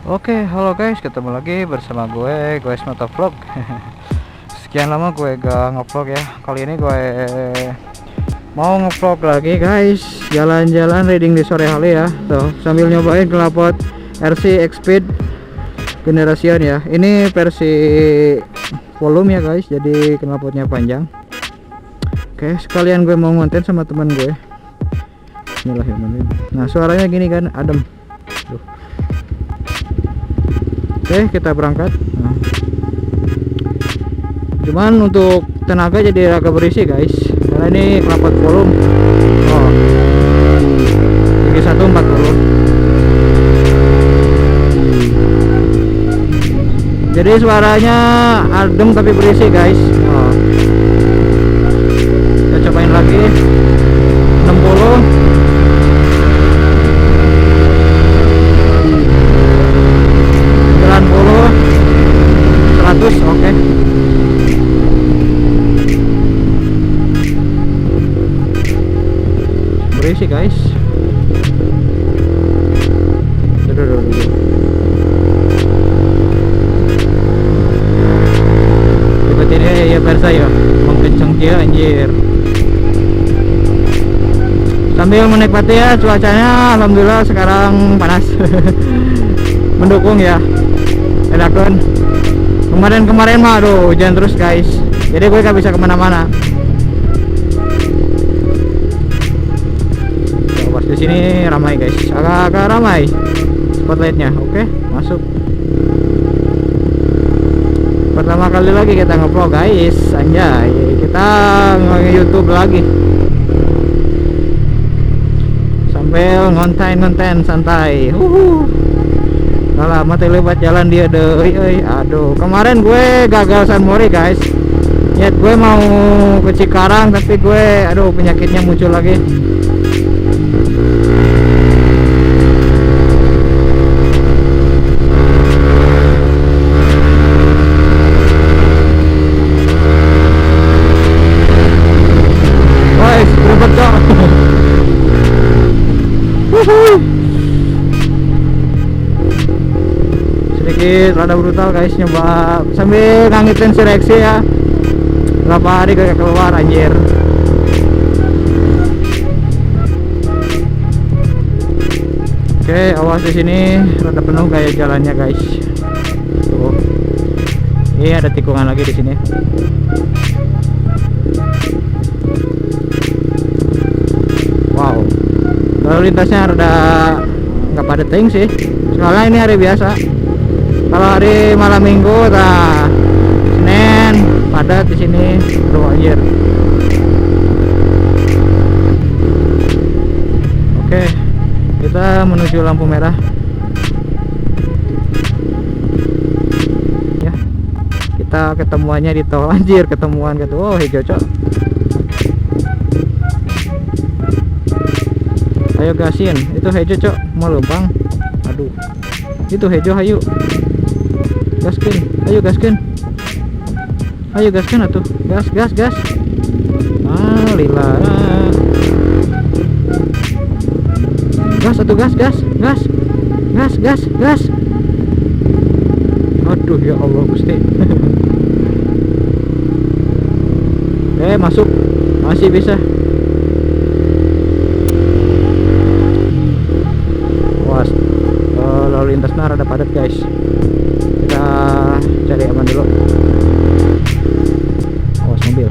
Oke, halo guys, ketemu lagi bersama gue Motovlog. Sekian lama gue gak ngevlog ya. Kali ini gue mau ngevlog lagi guys, jalan-jalan riding di sore hari ya. Tuh, sambil nyobain knalpot RC X-Speed generasian ya. Ini versi volume ya guys, jadi knalpotnya panjang. Oke, sekalian gue mau ngonten sama teman gue. Bismillahirrahmanirrahim. Nah, suaranya gini kan, adem. Tuh. Oke, kita berangkat. Nah. Cuman untuk tenaga jadi agak berisi guys, karena ini knalpot volume. Oh, tinggi 140. Jadi suaranya adem tapi berisi guys. Oh. Kita cobain lagi 60. Oke. Berisi guys. Duh. Tiba-tiba ya persa ya, mengkencang dia anjir. Sambil menikmati ya cuacanya, alhamdulillah sekarang panas. Mendukung ya. Enak kan? Kemarin mah aduh hujan terus guys, jadi gue gak bisa kemana-mana. Pas di sini ramai guys, agak ramai spotlightnya. Oke, masuk. Pertama kali lagi kita nge-vlog guys, anjay, kita nge-YouTube lagi sambil ngonten santai. Gak lama terlibat jalan dia deh. Aduh, kemarin gue gagal San Mori guys. Niat gue mau ke Cikarang, tapi gue aduh penyakitnya muncul lagi. Guys, ribet kok. Sedikit rada brutal guys, nyoba sambil ngangitin si Rexy ya. Berapa hari gak keluar anjir. Oke, awas di sini rada penuh kayak jalannya guys. Tuh. Ini ada tikungan lagi di sini. Wow. Lalu lintasnya rada nggak padat ting sih. Soalnya ini hari biasa. Kalau hari malam minggu, Senin padat di sini, tuh anjir. Oke, kita menuju lampu merah. Ya, kita ketemuannya di tol anjir, ketemuan gitu. Oh, hijau cok. Ayo gasin, itu hijau cok, mau lubang. Aduh, itu hijau, ayo. Gaskin, ayo gaskin atuh, gas. Lila, gas atuh, gas. Aduh ya Allah Gusti. Masuk, masih bisa. Was, lalu lintasnya rada padat guys. Kita cari aman dulu. Awas mobil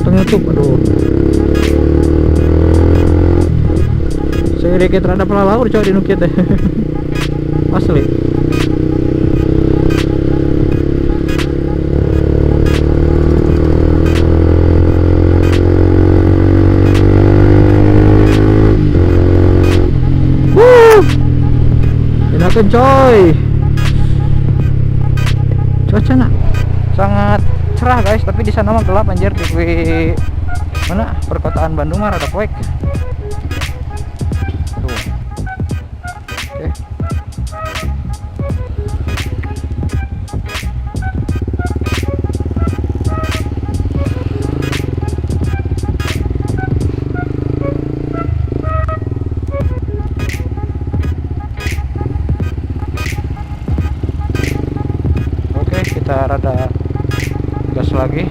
YouTube, aduh. Sedikit rada pelalaur coba di nukit deh. Asli. Enakan coy. Cuaca sangat cerah guys, tapi di sana mah gelap anjir. Di mana perkotaan Bandung mah rada poek. Tuh. Oke. kita rada gas lagi.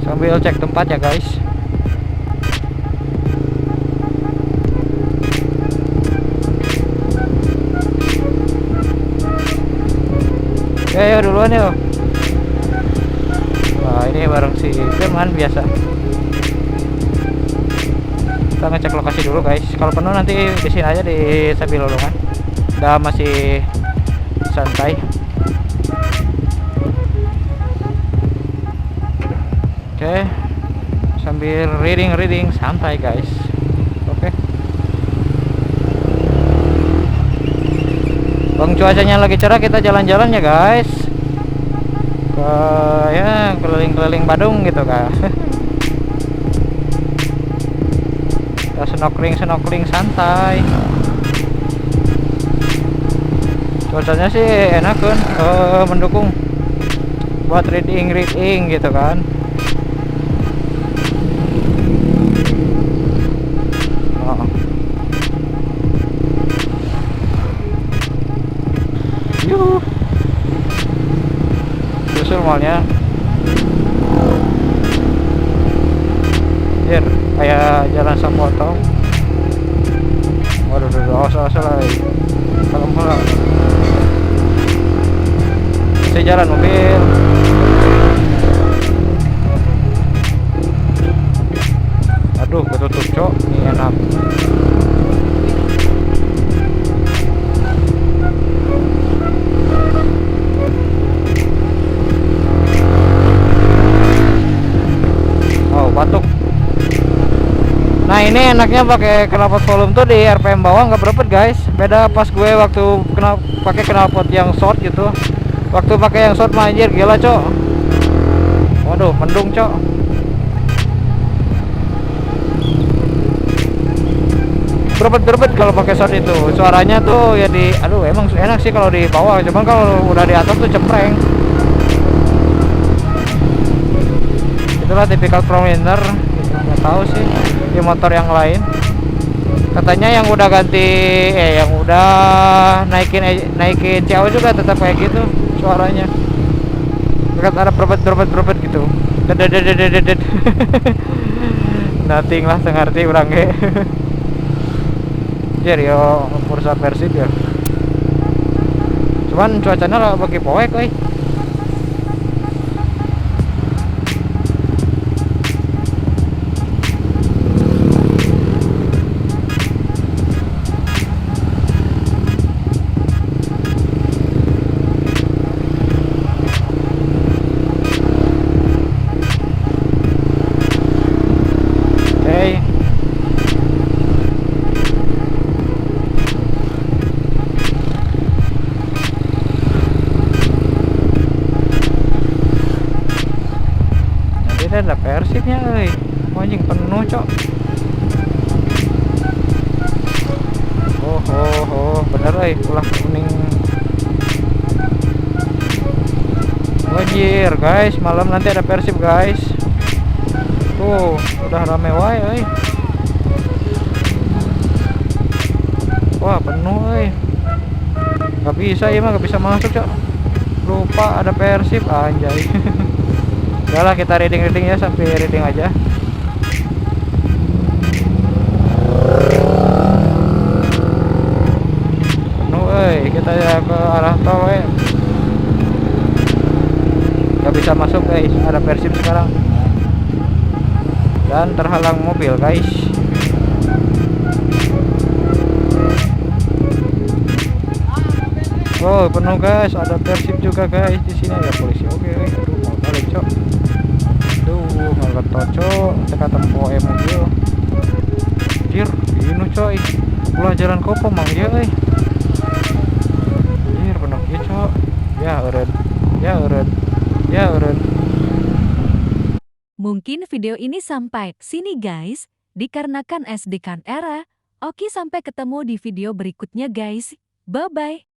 Sambil cek tempat ya guys. Ayo duluan yuk. Wah, ini bareng si Firman biasa. Kita ngecek lokasi dulu guys. Kalau penuh nanti di sini aja di Sapi Lolongan. Udah masih santai. Oke. Sambil reading santai guys. Oke. Bang, cuacanya lagi cerah, kita jalan-jalan ya guys. Ke ya keliling-keliling Badung gitu kan. Kita snorkeling santai. Cuacanya sih enak kan, mendukung buat reading gitu kan. Susul malnya. Kayak jalan Samotong. Waduh, asal lagi. Kalau pulang. Saya jalan mobil. Aduh, ketutup cok. Ini enak. Batuk. Nah, ini enaknya pakai knalpot volume tuh di RPM bawah nggak berebet guys. Beda pas gue waktu pakai knalpot yang short gitu. Waktu pakai yang short mah anjir gila cok. Waduh, mendung cok. Berebet kalau pakai short itu. Suaranya tuh ya di, aduh emang enak sih kalau di bawah. Cuman kalau udah di atas tuh cempreng. Itulah tipikal prominenter, nggak tahu sih di motor yang lain. Katanya yang udah ganti yang udah naikin CAO juga tetap kayak gitu suaranya. Dekat ada berbet gitu. Dedet. Nothing lah, sengerti urang ge. Jadi yo Forza Persib ya. Cuman cuacanya lah bagi poek euy. Ada Persibnya anjing penuh cok. Bener ulah kuning. Wajir guys, malam nanti ada Persib guys. Tuh udah rame wae wah penuh nggak bisa ya mah, nggak bisa masuk cok. Lupa ada Persib anjay. Udahlah, kita reading ya, sampai reading aja. Kita ya ke arah tol nggak bisa masuk guys, ada Persib sekarang dan terhalang mobil guys. Oh penuh guys, ada Persib juga guys di sini ya polisi. Oke, aduh mau balik cok. Aduh nggak cocok, teka tempo mobil. Jir, ini coy, ulah jalan kopo mang ya Jir penuh ya cok. Ya uren. Mungkin video ini sampai sini guys, dikarenakan SD kan era. Oke, sampai ketemu di video berikutnya guys. Bye-bye.